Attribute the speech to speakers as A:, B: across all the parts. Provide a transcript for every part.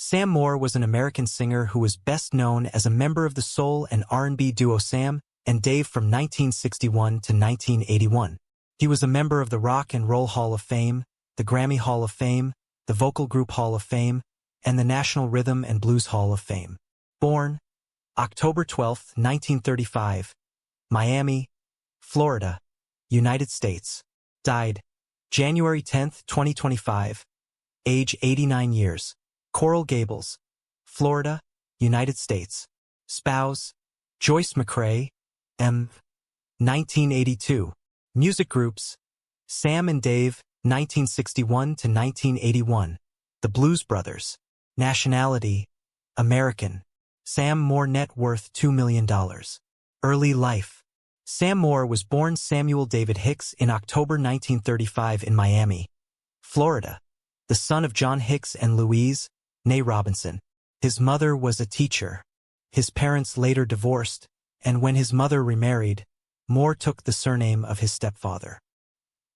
A: Sam Moore was an American singer who was best known as a member of the soul and R&B duo Sam and Dave from 1961 to 1981. He was a member of the Rock and Roll Hall of Fame, the Grammy Hall of Fame, the Vocal Group Hall of Fame, and the National Rhythm and Blues Hall of Fame. Born October 12, 1935, Miami, Florida, United States. Died January 10, 2025, age 89 years. Coral Gables, Florida, United States. Spouse, Joyce McCrae, M. 1982. Music groups, Sam and Dave, 1961 to 1981. The Blues Brothers. Nationality, American. Sam Moore net worth $2 million. Early life. Sam Moore was born Samuel David Hicks in October 1935 in Miami, Florida, the son of John Hicks and Louise, née Robinson. His mother was a teacher. His parents later divorced, and when his mother remarried, Moore took the surname of his stepfather.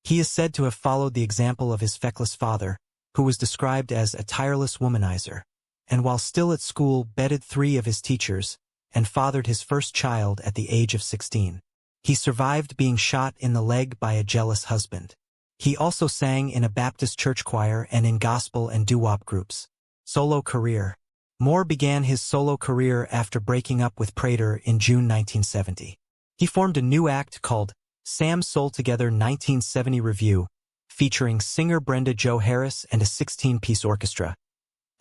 A: He is said to have followed the example of his feckless father, who was described as a tireless womanizer, and while still at school bedded 3 of his teachers and fathered his first child at the age of 16. He survived being shot in the leg by a jealous husband. He also sang in a Baptist church choir and in gospel and doo-wop groups. Solo career. Moore began his solo career after breaking up with Prater in June 1970. He formed a new act called Sam Soul Together 1970 Review, featuring singer Brenda Jo Harris and a 16-piece orchestra,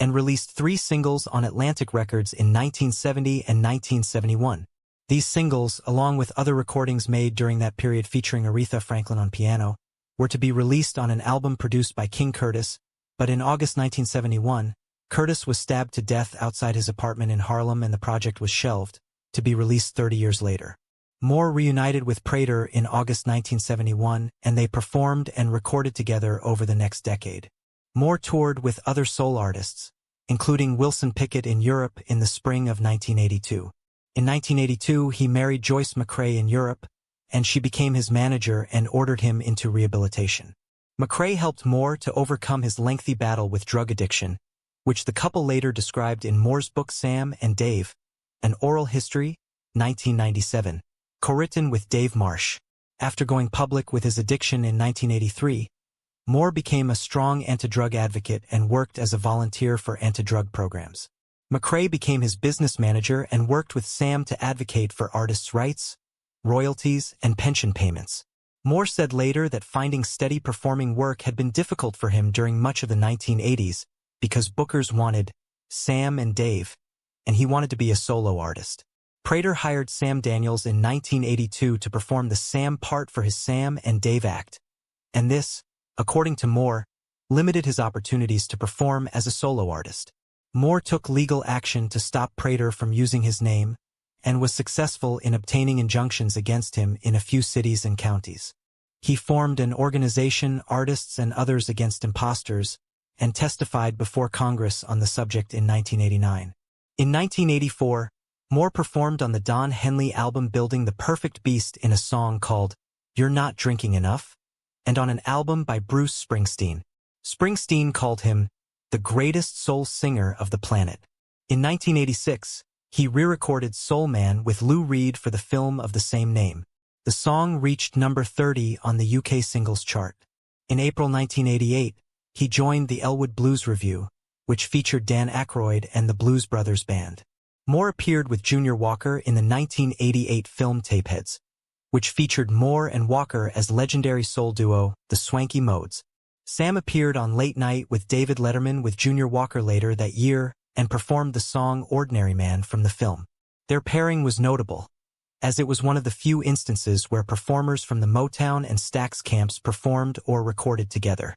A: and released 3 singles on Atlantic Records in 1970 and 1971. These singles, along with other recordings made during that period featuring Aretha Franklin on piano, were to be released on an album produced by King Curtis, but in August 1971, Curtis was stabbed to death outside his apartment in Harlem and the project was shelved, to be released 30 years later. Moore reunited with Prater in August 1971, and they performed and recorded together over the next decade. Moore toured with other soul artists, including Wilson Pickett in Europe in the spring of 1982. In 1982, he married Joyce McCrae in Europe, and she became his manager and ordered him into rehabilitation. McCrae helped Moore to overcome his lengthy battle with drug addiction, which the couple later described in Moore's book Sam and Dave, An Oral History, 1997, co-written with Dave Marsh. After going public with his addiction in 1983, Moore became a strong anti-drug advocate and worked as a volunteer for anti-drug programs. McCrae became his business manager and worked with Sam to advocate for artists' rights, royalties, and pension payments. Moore said later that finding steady performing work had been difficult for him during much of the 1980s because bookers wanted Sam and Dave, and he wanted to be a solo artist. Prater hired Sam Daniels in 1982 to perform the Sam part for his Sam and Dave act, and this, according to Moore, limited his opportunities to perform as a solo artist. Moore took legal action to stop Prater from using his name and was successful in obtaining injunctions against him in a few cities and counties. He formed an organization, Artists and Others Against Imposters, and testified before Congress on the subject in 1989. In 1984, Moore performed on the Don Henley album Building the Perfect Beast in a song called You're Not Drinking Enough, and on an album by Bruce Springsteen. Springsteen called him the greatest soul singer of the planet. In 1986, he re-recorded Soul Man with Lou Reed for the film of the same name. The song reached number 30 on the UK singles chart. In April 1988, he joined the Elwood Blues Revue, which featured Dan Aykroyd and the Blues Brothers Band. Moore appeared with Junior Walker in the 1988 film Tapeheads, which featured Moore and Walker as legendary soul duo, the Swanky Modes. Sam appeared on Late Night with David Letterman with Junior Walker later that year and performed the song Ordinary Man from the film. Their pairing was notable, as it was one of the few instances where performers from the Motown and Stax camps performed or recorded together.